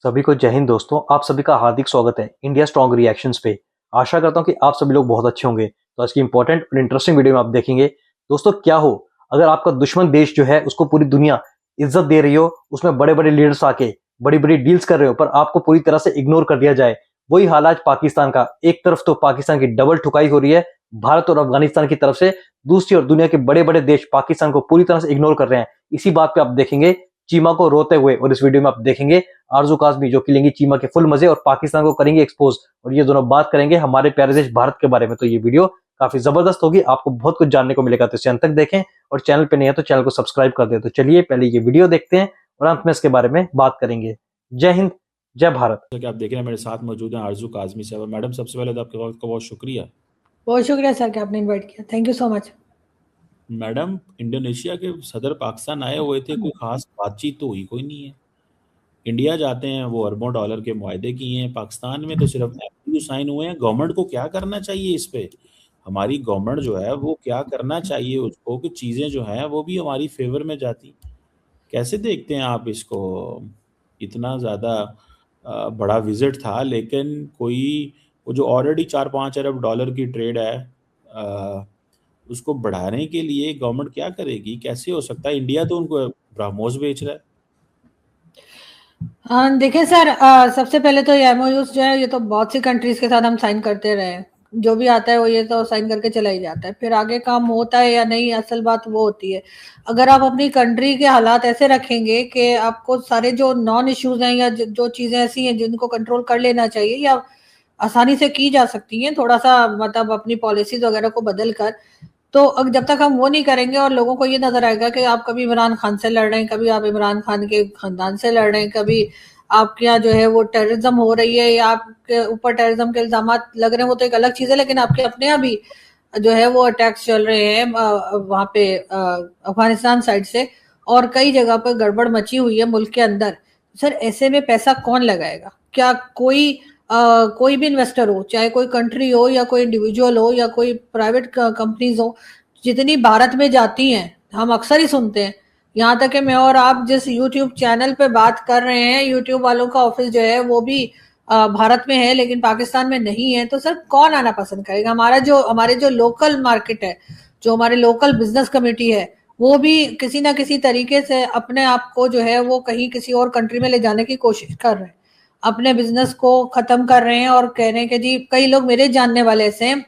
सभी को जय हिंद दोस्तों। आप सभी का हार्दिक स्वागत है इंडिया स्ट्रॉन्ग रिएक्शंस पे। आशा करता हूं कि आप सभी लोग बहुत अच्छे होंगे। तो आज की इंपॉर्टेंट और इंटरेस्टिंग वीडियो में आप देखेंगे दोस्तों क्या हो अगर आपका दुश्मन देश जो है उसको पूरी दुनिया इज्जत दे रही हो, उसमें बड़े बड़े लीडर्स आके बड़ी बड़ी डील्स कर रहे हो, पर आपको पूरी तरह से इग्नोर कर दिया जाए। वही हाल आज पाकिस्तान का। एक तरफ तो पाकिस्तान की डबल ठुकाई हो रही है भारत और अफगानिस्तान की तरफ से, दूसरी ओर दुनिया के बड़े बड़े देश पाकिस्तान को पूरी तरह से इग्नोर कर रहे हैं। इसी बात पे आप देखेंगे चीमा को रोते हुए, और इस वीडियो में आप देखेंगे आरजू काज़मी जो कि लेंगी चीमा के फुल मजे और पाकिस्तान को करेंगे एक्सपोज, और ये दोनों बात करेंगे हमारे प्यारे देश भारत के बारे में। तो ये वीडियो काफी जबरदस्त होगी, आपको बहुत कुछ जानने को मिलेगा। तो इसे अंत तक देखें और चैनल पे नहीं है तो चैनल को सब्सक्राइब कर दे। तो चलिए पहले ये वीडियो देखते हैं और अंत में इसके बारे में बात करेंगे। जय हिंद, जय भारत। जैसा कि आप देख रहे हैं मेरे साथ मौजूद हैं आरजू काज़मी साहब। मैडम, सबसे पहले तो आपके वक्त का बहुत शुक्रिया। बहुत शुक्रिया सर कि आपने इनवाइट किया। Thank you so much. Madam, Indonesia के सदर पाकिस्तान आए हुए थे, कोई खास बातचीत तो हुई कोई नहीं है। इंडिया जाते हैं वो अरबों डॉलर के मुआहदे किए हैं, पाकिस्तान में तो सिर्फ MOU साइन हुए हैं। गवर्नमेंट को क्या करना चाहिए इस पे? हमारी गवर्नमेंट जो है वो क्या करना चाहिए उसको कि चीज़ें जो हैं वो भी हमारी फेवर में जाती। कैसे देखते हैं आप इसको? इतना ज़्यादा बड़ा विजिट था, लेकिन कोई वो जो ऑलरेडी 4-5 अरब डॉलर की ट्रेड है, अ, उसको बढ़ाने के लिए गवर्नमेंट क्या करेगी? कैसे हो सकता है? इंडिया तो उनको ब्रह्मोस बेच रहा है। देखिए सर, सबसे पहले तो ये एमओयूज जो है ये तो बहुत सी कंट्रीज के साथ हम साइन करते रहे हैं। जो भी आता है वो ये तो साइन करके चला ही जाता है, फिर आगे काम होता है या नहीं, असल बात वो होती है। अगर आप अपनी कंट्री के हालात ऐसे रखेंगे कि आपको सारे जो नॉन इश्यूज हैं या जो चीजें ऐसी हैं जिनको कंट्रोल कर लेना चाहिए या आसानी से की जा सकती हैं, थोड़ा सा मतलब अपनी पॉलिसीज वगैरह को बदल कर, तो जब तक हम वो नहीं करेंगे और लोगों को ये नजर आएगा कि आप कभी इमरान खान से लड़ रहे हैं, कभी आप इमरान खान के खानदान से लड़ रहे हैं, कभी आपके यहाँ जो है वो टेररिज्म हो रही है या आपके ऊपर टेररिज्म के इल्जाम लग रहे हैं, वो तो एक अलग चीज है, लेकिन आपके अपने यहाँ भी जो है वो अटैक्स चल रहे हैं वहाँ पे अफगानिस्तान साइड से, और कई जगह पर गड़बड़ मची हुई है मुल्क के अंदर। सर ऐसे में पैसा कौन लगाएगा? क्या कोई भी इन्वेस्टर हो, चाहे कोई कंट्री हो या कोई इंडिविजुअल हो या कोई प्राइवेट कंपनीज हो, जितनी भारत में जाती हैं हम अक्सर ही सुनते हैं। यहाँ तक कि मैं और आप जिस यूट्यूब चैनल पे बात कर रहे हैं, यूट्यूब वालों का ऑफिस जो है वो भी भारत में है लेकिन पाकिस्तान में नहीं है। तो सर कौन आना पसंद करेगा? हमारे जो लोकल मार्केट है, जो हमारे लोकल बिजनेस कमेटी है, वो भी किसी ना किसी तरीके से अपने आप को जो है वो कहीं किसी और कंट्री में ले जाने की कोशिश कर रहे हैं, अपने बिजनेस को खत्म कर रहे हैं और कह रहे हैं कि जी, कई लोग मेरे जानने वाले ऐसे हैं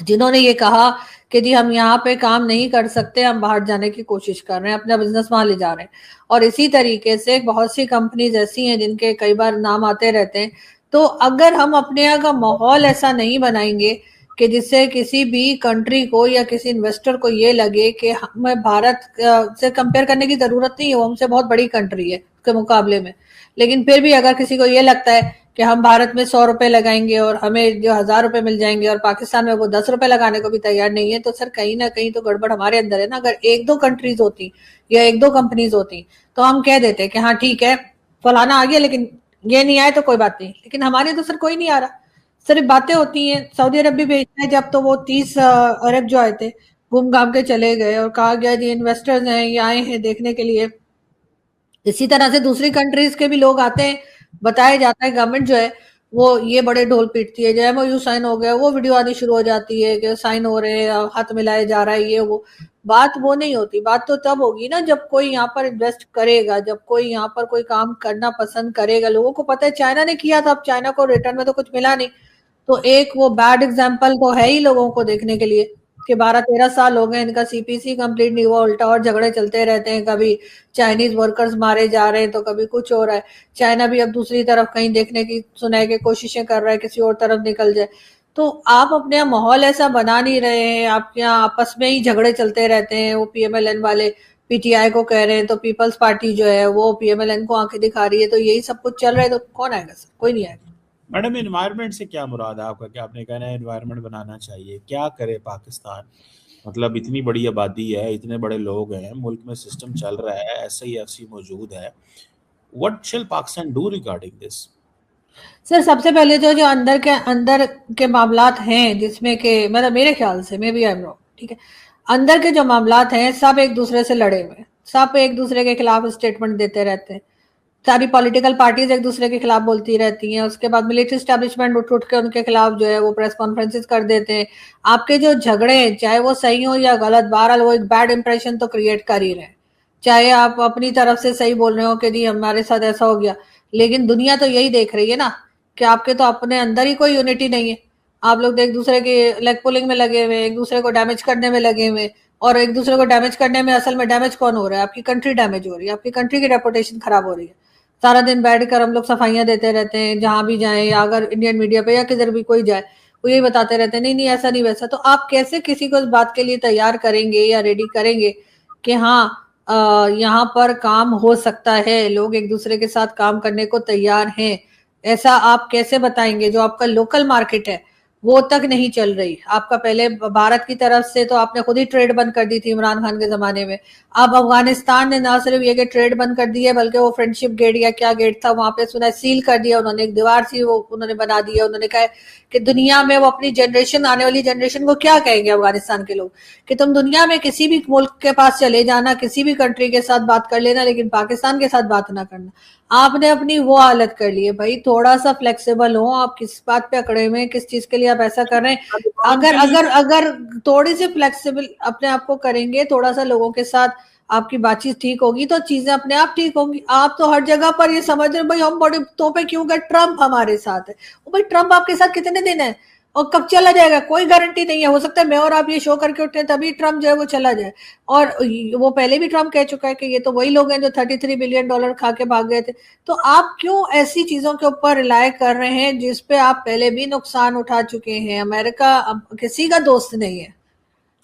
जिन्होंने ये कहा कि जी हम यहाँ पे काम नहीं कर सकते, हम बाहर जाने की कोशिश कर रहे हैं, अपना बिजनेस वहां ले जा रहे हैं। और इसी तरीके से बहुत सी कंपनीज ऐसी हैं जिनके कई बार नाम आते रहते हैं। तो अगर हम अपने यहाँ का माहौल ऐसा नहीं बनाएंगे कि जिससे किसी भी कंट्री को या किसी इन्वेस्टर को ये लगे कि हमें भारत से कंपेयर करने की जरूरत नहीं है, वो हमसे बहुत बड़ी कंट्री है उसके मुकाबले में, लेकिन फिर भी अगर किसी को ये लगता है कि हम भारत में 100 रुपए लगाएंगे और हमें जो 1000 रुपए मिल जाएंगे और पाकिस्तान में वो 10 रुपए लगाने को भी तैयार नहीं है, तो सर कहीं ना कहीं तो गड़बड़ हमारे अंदर है ना। अगर एक दो कंट्रीज होती या एक दो कंपनीज होती तो हम कह देते कि हाँ ठीक है, फलाना आ गया लेकिन ये नहीं आए तो कोई बात नहीं, लेकिन हमारे तो सर कोई नहीं आ रहा। सिर्फ बातें होती हैं। सऊदी अरब भी भेजते हैं, जब तो वो 30 अरब जो आए थे घूम घाम के चले गए और कहा गया जी इन्वेस्टर्स हैं, ये आए हैं देखने के लिए। इसी तरह से दूसरी कंट्रीज के भी लोग आते हैं, बताया जाता है, गवर्नमेंट जो है वो ये बड़े ढोल पीटती है, जो एमओयू साइन हो गया वो वीडियो आनी शुरू हो जाती है कि साइन हो रहे हैं, हाथ मिलाया जा रहा है, ये वो। बात वो नहीं होती। बात तो तब होगी ना जब कोई यहाँ पर इन्वेस्ट करेगा, जब कोई यहाँ पर कोई काम करना पसंद करेगा। लोगों को पता है चाइना ने किया था, अब चाइना को रिटर्न में तो कुछ मिला नहीं, तो एक वो बैड एग्जाम्पल तो है ही लोगों को देखने के लिए कि 12-13 साल हो गए इनका सीपीसी कंप्लीट नहीं हुआ, उल्टा और झगड़े चलते रहते हैं। कभी चाइनीज वर्कर्स मारे जा रहे हैं तो कभी कुछ हो रहा है। चाइना भी अब दूसरी तरफ कहीं देखने की सुनाई की कोशिशें कर रहा है, किसी और तरफ निकल जाए। तो आप अपने यहाँ माहौल ऐसा बना नहीं रहे हैं, आपके यहाँ आपस में ही झगड़े चलते रहते हैं। वो पीएमएलएन वाले पीटीआई को कह रहे हैं तो पीपल्स पार्टी जो है वो पीएमएलएन को आंखें दिखा रही है, तो यही सब कुछ चल रहा है। तो कौन आएगा सर? कोई नहीं आएगा। मैडम, एनवायरनमेंट से क्या मुराद है आपका? क्या आपने कहना है एनवायरनमेंट बनाना चाहिए? क्या करे पाकिस्तान? मतलब इतनी बड़ी आबादी है, इतने बड़े लोग हैं, मुल्क में सिस्टम चल रहा है, SIFC मौजूद है। What shell Pakistan do regarding this? Sir सबसे पहले तो जो अंदर के मामलात हैं, जिसमें के मतलब मेरे ख्याल से, maybe I am wrong, ठीक है, अंदर के जो मामलात हैं सब एक दूसरे से लड़े हुए हैं, सब एक दूसरे के खिलाफ स्टेटमेंट देते रहते हैं। सारी पॉलिटिकल पार्टीज एक दूसरे के खिलाफ बोलती रहती हैं, उसके बाद मिलिट्री स्टैब्लिशमेंट उठ उठ के उनके खिलाफ जो है वो प्रेस कॉन्फ्रेंसेस कर देते हैं। आपके जो झगड़े हैं चाहे वो सही हो या गलत, बहरहाल वो एक बैड इंप्रेशन तो क्रिएट कर ही रहे हैं। चाहे आप अपनी तरफ से सही बोल रहे हो कि जी हमारे साथ ऐसा हो गया, लेकिन दुनिया तो यही देख रही है ना कि आपके तो अपने अंदर ही कोई यूनिटी नहीं है। आप लोग तो एक दूसरे के लेग पुलिंग में लगे हुए, एक दूसरे को डैमेज करने में लगे हुए, और एक दूसरे को डैमेज करने में असल में डैमेज कौन हो रहा है? आपकी कंट्री डैमेज हो रही है, आपकी कंट्री की रेपुटेशन खराब हो रही है। सारा दिन बैठ कर हम लोग सफाइयां देते रहते हैं, जहां भी जाएं, या अगर इंडियन मीडिया पे या किधर भी कोई जाए वो यही बताते रहते हैं, नहीं नहीं ऐसा नहीं वैसा। तो आप कैसे किसी को इस बात के लिए तैयार करेंगे या रेडी करेंगे कि हाँ यहाँ पर काम हो सकता है, लोग एक दूसरे के साथ काम करने को तैयार हैं? ऐसा आप कैसे बताएंगे? जो आपका लोकल मार्केट है वो तक नहीं चल रही। आपका पहले भारत की तरफ से तो आपने खुद ही ट्रेड बंद कर दी थी इमरान खान के जमाने में। अब अफगानिस्तान ने ना सिर्फ ये कि ट्रेड बंद कर दी है, बल्कि वो फ्रेंडशिप गेट या क्या गेट था वहां पे सुना सील कर दिया उन्होंने, एक दीवार थी वो उन्होंने बना दी है। उन्होंने कहा कि दुनिया में वो अपनी जनरेशन, आने वाली जनरेशन को क्या कहेंगे अफगानिस्तान के लोग कि तुम दुनिया में किसी भी मुल्क के पास चले जाना, किसी भी कंट्री के साथ बात कर लेना, लेकिन पाकिस्तान के साथ बात ना करना। आपने अपनी वो हालत कर ली है। भाई थोड़ा सा फ्लेक्सिबल हो, आप किस बात पे अकड़े हुए हैं, किस चीज के लिए आप ऐसा कर रहे हैं? अगर अगर अगर थोड़ी सी फ्लेक्सिबल अपने आप को करेंगे, थोड़ा सा लोगों के साथ आपकी बातचीत ठीक होगी तो चीजें अपने आप ठीक होंगी। आप तो हर जगह पर ये समझ रहे भाई हम बड़े तोपे क्यों गए, ट्रम्प हमारे साथ है। भाई ट्रम्प आपके साथ कितने दिन है और कब चला जाएगा कोई गारंटी नहीं है। हो सकता है मैं और आप ये शो करके उठे तभी ट्रम्प जो है वो चला जाए। और वो पहले भी ट्रम्प कह चुका है कि ये तो वही लोग हैं जो $33 बिलियन खा के भाग गए थे। तो आप क्यों ऐसी चीजों के ऊपर रिलाय कर रहे हैं जिसपे आप पहले भी नुकसान उठा चुके हैं? अमेरिका किसी का दोस्त नहीं है,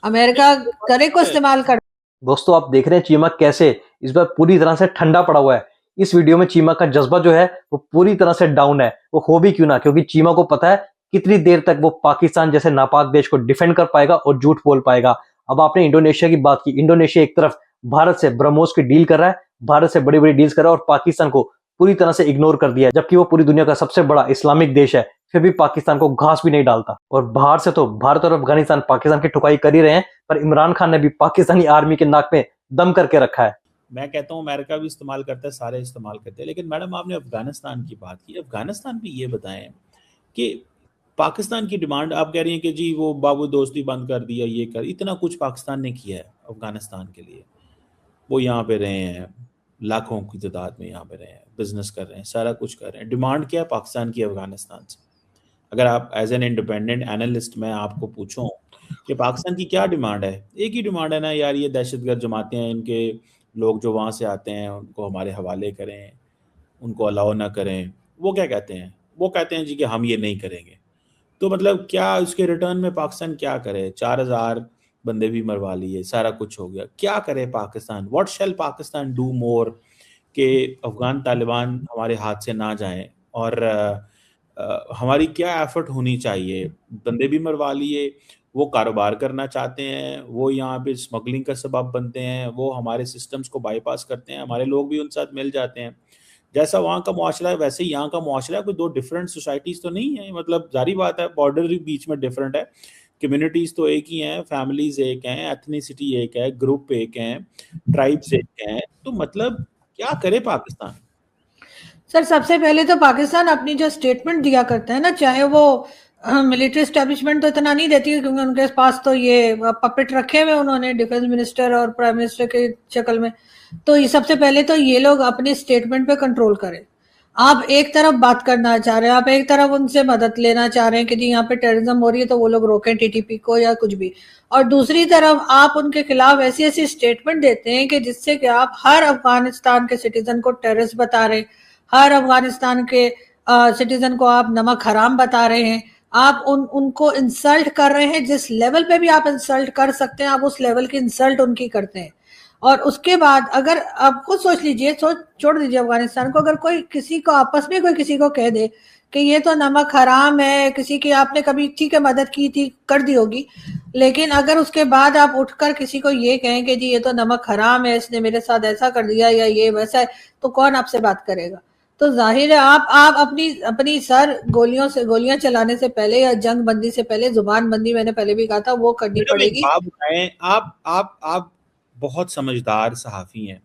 अमेरिका करे को इस्तेमाल कर। दोस्तों आप देख रहे हैं चीमा कैसे इस बार पूरी तरह से ठंडा पड़ा हुआ है। इस वीडियो में चीमा का जज्बा जो है वो पूरी तरह से डाउन है। वो हो भी क्यों ना, क्योंकि चीमा को पता है कितनी देर तक वो पाकिस्तान जैसे नापाक देश को डिफेंड कर पाएगा और झूठ बोल पाएगा। अब आपने इंडोनेशिया की बात की, इंडोनेशिया एक तरफ भारत से ब्रह्मोस की डील कर रहा है, भारत से बड़ी बड़ी डील्स कर रहा है और पाकिस्तान को पूरी तरह से इग्नोर कर दिया है, जबकि वो पूरी दुनिया का सबसे बड़ा इस्लामिक देश है, फिर भी पाकिस्तान को घास भी नहीं डालता। और बाहर से तो भारत और अफगानिस्तान पाकिस्तान की ठुकाई कर ही रहे हैं, पर इमरान खान ने भी पाकिस्तानी आर्मी के नाक में दम करके रखा है। मैं कहता हूँ अमेरिका भी इस्तेमाल करता है, सारे इस्तेमाल करते हैं, लेकिन मैडम आपने अफगानिस्तान की बात की, अफगानिस्तान भी ये बताएं कि पाकिस्तान की डिमांड आप कह रही हैं कि जी वो बाबू दोस्ती बंद कर दिया, ये कर, इतना कुछ पाकिस्तान ने किया है अफगानिस्तान के लिए। वो यहाँ पे रहे हैं, लाखों की तादाद में यहाँ पे रहे हैं, बिजनेस कर रहे हैं, सारा कुछ कर रहे हैं। डिमांड क्या है पाकिस्तान की अफगानिस्तान से? अगर आप एज एन इंडिपेंडेंट एनालिस्ट मैं आपको पूछूं कि पाकिस्तान की क्या डिमांड है, एक ही डिमांड है ना यार, ये दहशतगर्द जमातें हैं, इनके लोग जो वहाँ से आते हैं उनको हमारे हवाले करें, उनको अलाउ ना करें। वो क्या कहते हैं? वो कहते हैं जी कि हम ये नहीं करेंगे। तो मतलब क्या उसके रिटर्न में पाकिस्तान क्या करे? 4000 बंदे भी मरवा लिए, सारा कुछ हो गया, क्या करे Pakistan? What shell Pakistan do more कि अफगान तालिबान हमारे हाथ से ना जाएं? और हमारी क्या एफर्ट होनी चाहिए? बंदे भी मरवा लिए, वो कारोबार करना चाहते हैं, वो यहाँ पे स्मगलिंग का सबब बनते हैं, वो हमारे सिस्टम्स को बाईपास करते हैं, हमारे लोग भी उनके साथ मिल जाते हैं। जैसा वहाँ का मुआशरा है वैसे ही यहाँ का मुआशरा है, कोई दो डिफरेंट सोसाइटीज़ तो नहीं है। मतलब जारी बात है, बॉर्डर भी बीच में डिफरेंट है, कम्युनिटीज़ तो एक ही हैं, फैमिलीज एक हैं, एथनिसिटी एक है, ग्रुप एक हैं, ट्राइब्स एक हैं। तो मतलब क्या करे पाकिस्तान? सर सबसे पहले तो पाकिस्तान अपनी जो स्टेटमेंट दिया करता है ना, चाहे वो मिलिट्री एस्टेब्लिशमेंट तो इतना नहीं देती है क्योंकि उनके पास तो ये पपेट रखे हुए उन्होंने डिफेंस मिनिस्टर और प्राइम मिनिस्टर के शक्ल में। तो ये सबसे पहले तो ये लोग अपनी स्टेटमेंट पे कंट्रोल करें। आप एक तरफ बात करना चाह रहे हैं, आप एक तरफ उनसे मदद लेना चाह रहे हैं कि जी यहाँ पे टेररिज्म हो रही है तो वो लोग रोकें टीटीपी को या कुछ भी, और दूसरी तरफ आप उनके खिलाफ ऐसी ऐसी स्टेटमेंट देते हैं कि जिससे कि आप हर अफगानिस्तान के सिटीजन को टेररिस्ट बता रहे हैं, हर अफगानिस्तान के सिटीजन को आप नमक हराम बता रहे हैं, आप उनको इंसल्ट कर रहे हैं। जिस लेवल पे भी आप इंसल्ट कर सकते हैं आप उस लेवल की इंसल्ट उनकी करते हैं। और उसके बाद अगर आप खुद सोच लीजिए, सोच छोड़ दीजिए अफगानिस्तान को, अगर कोई किसी को आपस में कोई किसी को कह दे कि ये तो नमक हराम है, किसी की आपने कभी ठीक है मदद की थी कर दी होगी, लेकिन अगर उसके बाद आप उठकर किसी को ये कहें कि जी ये तो नमक हराम है, इसने मेरे साथ ऐसा कर दिया या ये वैसा है, तो कौन आपसे बात करेगा? तो जाहिर है आप अपनी अपनी सर गोलियां चलाने से पहले या जंग बंदी से पहले जुबान बंदी, मैंने पहले भी कहा था, वो करनी पड़ेगी। आप बहुत समझदार सहाफी हैं,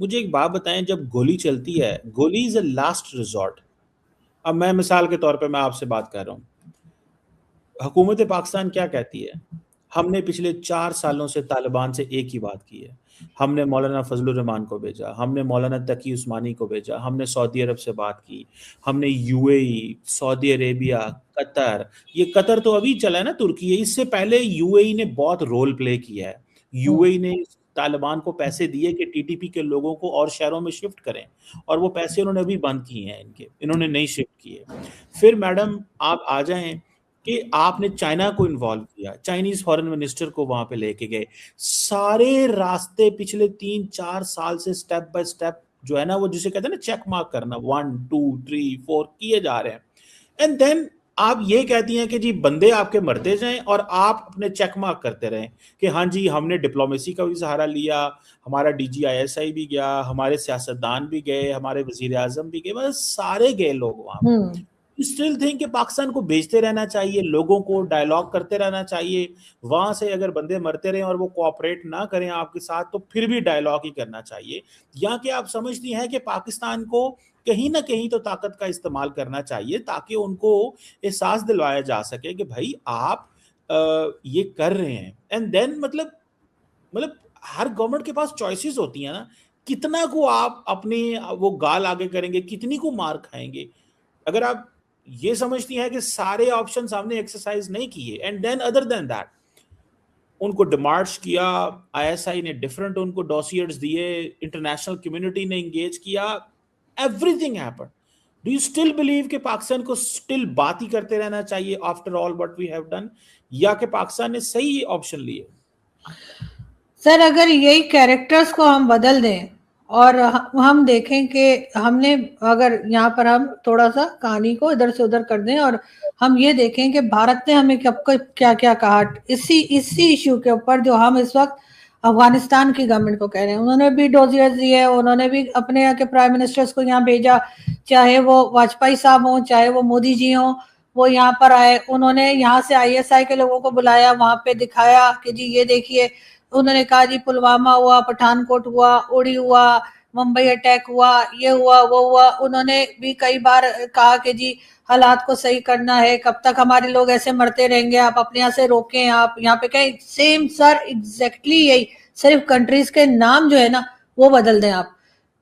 मुझे एक बात बताएं, जब गोली चलती है, गोली इज अ लास्ट रिजॉर्ट। अब मैं मिसाल के तौर पे मैं आपसे बात कर रहा हूँ, हुकूमत पाकिस्तान क्या कहती है? हमने पिछले 4 सालों से तालिबान से एक ही बात की है। हमने मौलाना फजलुर रहमान को भेजा, हमने मौलाना तकी उस्मानी को भेजा, हमने सऊदी अरब से बात की, हमने यूएई, सऊदी अरेबिया, कतर, ये कतर तो अभी चला है ना, तुर्की है, इससे पहले यूएई ने बहुत रोल प्ले किया है। यूएई ने तालिबान को पैसे दिए कि टीटीपी के लोगों को और शहरों में शिफ्ट करें, और वो पैसे उन्होंने अभी बंद किए हैं, इन्होंने नहीं शिफ्ट किए। फिर मैडम आप आ जाएं कि आपने चाइना को इन्वॉल्व किया, चाइनीज फॉरेन मिनिस्टर को वहां पे लेके गए, सारे रास्ते पिछले 3-4 साल से स्टेप बाय स्टेप जो है ना, वो जिसे कहते हैं ना चेक मार्क करना, 1 2 3 4 किए जा रहे हैं। एंड देन आप ये कहती हैं कि जी बंदे आपके मरते जाएं और आप अपने चेक मार्क करते रहें कि हाँ जी हमने डिप्लोमेसी का भी सहारा लिया, हमारा DGISI भी गया, हमारे सियासतदान भी गए, हमारे वजीर आजम भी गए, बस सारे गए लोग वहां पे। स्टिल थिंक कि पाकिस्तान को भेजते रहना चाहिए, लोगों को डायलॉग करते रहना चाहिए, वहां से अगर बंदे मरते रहे और वो कोऑपरेट ना करें आपके साथ तो फिर भी डायलॉग ही करना चाहिए, या कि आप समझती हैं कि पाकिस्तान को कहीं ना कहीं तो ताकत का इस्तेमाल करना चाहिए ताकि उनको एहसास दिलवाया जा सके कि भाई आप ये कर रहे हैं। एंड देन मतलब हर गवर्नमेंट के पास चॉइसेस होती हैं ना, कितना को आप अपने वो गाल आगे करेंगे, कितनी को मार खाएंगे। अगर आप ये समझती हैं कि सारे ऑप्शन हमने एक्सरसाइज नहीं किए, and then other than that उनको डिमार्च किया, ISI ने डिफरेंट उनको डॉसियर्स दिए, इंटरनेशनल कम्युनिटी ने एंगेज किया, everything happened, do you still believe कि पाकिस्तान को स्टिल बात ही करते रहना चाहिए after all what we have done, या कि पाकिस्तान ने सही ऑप्शन लिए? सर अगर यही कैरेक्टर्स को हम बदल दें और हम देखें कि हमने अगर यहाँ पर हम थोड़ा सा कहानी को इधर से उधर कर दें और हम ये देखें कि भारत ने हमें क्या क्या कहा इसी इश्यू के ऊपर जो हम इस वक्त अफगानिस्तान की गवर्नमेंट को कह रहे हैं, उन्होंने भी डोजियर्स दिए, उन्होंने भी अपने यहाँ के प्राइम मिनिस्टर्स को यहाँ भेजा, चाहे वो वाजपेयी साहब हो चाहे वो मोदी जी हो, वो यहाँ पर आए, उन्होंने यहाँ से ISI के लोगों को बुलाया, वहां पे दिखाया कि जी ये देखिए, उन्होंने कहा जी पुलवामा हुआ, पठानकोट हुआ, उड़ी हुआ, मुंबई अटैक हुआ, ये हुआ वो हुआ, उन्होंने भी कई बार कहा कि जी हालात को सही करना है, कब तक हमारे लोग ऐसे मरते रहेंगे, आप अपने यहाँ से रोकें, आप यहाँ पे कहें। सेम सर एग्जैक्टली यही, सिर्फ कंट्रीज के नाम जो है ना वो बदल दें आप।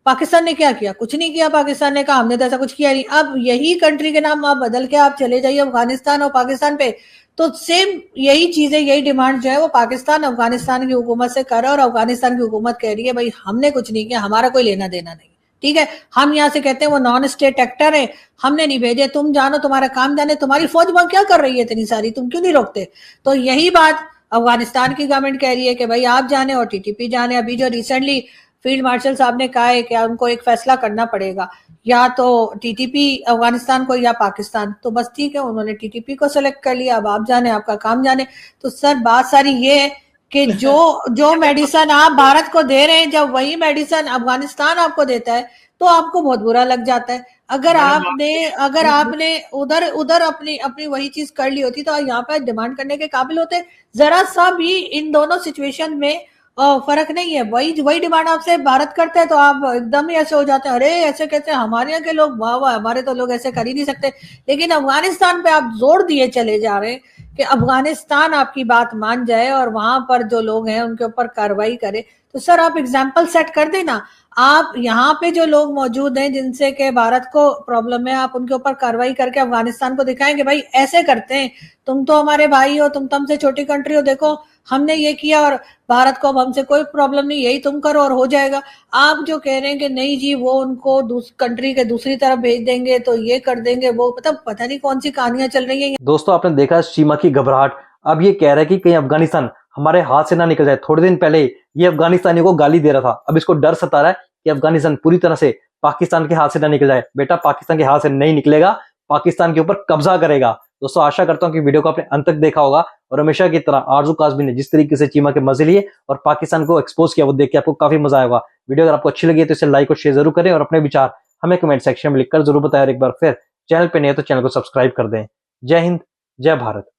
पाकिस्तान ने क्या किया? कुछ नहीं किया। पाकिस्तान ने कहा हमने तो ऐसा कुछ किया नहीं। अब यही कंट्री के नाम आप बदल के आप चले जाइए अफगानिस्तान और पाकिस्तान पे, तो सेम यही चीजें, यही डिमांड जो है वो पाकिस्तान अफगानिस्तान की हुकूमत से कर रहा है, और अफगानिस्तान की हुकूमत कह रही है भाई हमने कुछ नहीं किया, हमारा कोई लेना देना नहीं, ठीक है। हम यहाँ से कहते हैं वो नॉन स्टेट एक्टर है, हमने नहीं भेजे, तुम जानो, तुम्हारा काम जाने, तुम्हारी फौज वहां क्या कर रही है इतनी सारी, तुम क्यों नहीं रोकते? तो यही बात अफगानिस्तान की गवर्नमेंट कह रही है कि भाई आप जाने और TTP जाने। अभी जो रिसेंटली फील्ड मार्शल साहब ने कहा है कि उनको एक फैसला करना पड़ेगा, या तो TTP अफगानिस्तान को या पाकिस्तान, तो बस ठीक है, उन्होंने TTP को सेलेक्ट कर लिया, अब आप जाने, आपका काम जाने। तो सर बात सारी ये है कि जो मेडिसिन आप भारत को दे रहे हैं, जब वही मेडिसिन अफगानिस्तान आपको देता है तो आपको बहुत बुरा लग जाता है। अगर आपने उधर अपनी वही चीज कर ली होती तो यहाँ पर डिमांड करने के काबिल होते। जरा सा भी इन दोनों सिचुएशन में फर्क नहीं है। वही डिमांड आपसे भारत करता है तो आप एकदम ही ऐसे हो जाते हैं, अरे ऐसे कैसे, हमारे यहाँ के लोग वाह वाह, हमारे तो लोग ऐसे कर ही नहीं सकते। लेकिन अफगानिस्तान पे आप जोर दिए चले जा रहे हैं कि अफगानिस्तान आपकी बात मान जाए और वहां पर जो लोग हैं उनके ऊपर कार्रवाई करे। तो सर आप एग्जाम्पल सेट कर देना, आप यहाँ पे जो लोग मौजूद हैं जिनसे के भारत को प्रॉब्लम है, आप उनके ऊपर कार्रवाई करके अफगानिस्तान को दिखाएंगे भाई ऐसे करते हैं, तुम तो हमारे भाई हो, तुम तो हमसे छोटी कंट्री हो, देखो हमने ये किया और भारत को अब हमसे कोई प्रॉब्लम नहीं, यही तुम करो और हो जाएगा। आप जो कह रहे हैं कि नहीं जी वो उनको कंट्री के दूसरी तरफ भेज देंगे तो ये कर देंगे, वो मतलब पता नहीं कौन सी कहानियां चल रही हैं। दोस्तों आपने देखा सीमा की घबराहट, अब ये कह रहा है कि कहीं अफगानिस्तान हमारे हाथ से ना निकल जाए। थोड़े दिन पहले ये अफगानिस्तानियों को गाली दे रहा था, अब इसको डर सता रहा है कि अफगानिस्तान पूरी तरह से पाकिस्तान के हाथ से ना निकल जाए। बेटा पाकिस्तान के हाथ से नहीं निकलेगा, पाकिस्तान के ऊपर कब्जा करेगा। दोस्तों आशा करता हूं कि वीडियो को आपने अंत तक देखा होगा और हमेशा की तरह आरजू काज़मी ने जिस तरीके से चीमा के मजे लिए और पाकिस्तान को एक्सपोज किया वो देख के आपको काफी मजा आएगा। वीडियो अगर आपको अच्छी लगी तो इसे लाइक और शेयर जरूर करें और अपने विचार हमें कमेंट सेक्शन में लिखकर जरूर बताएं। एक बार फिर चैनल पे नहीं है तो चैनल को सब्सक्राइब कर दें। जय हिंद, जय भारत।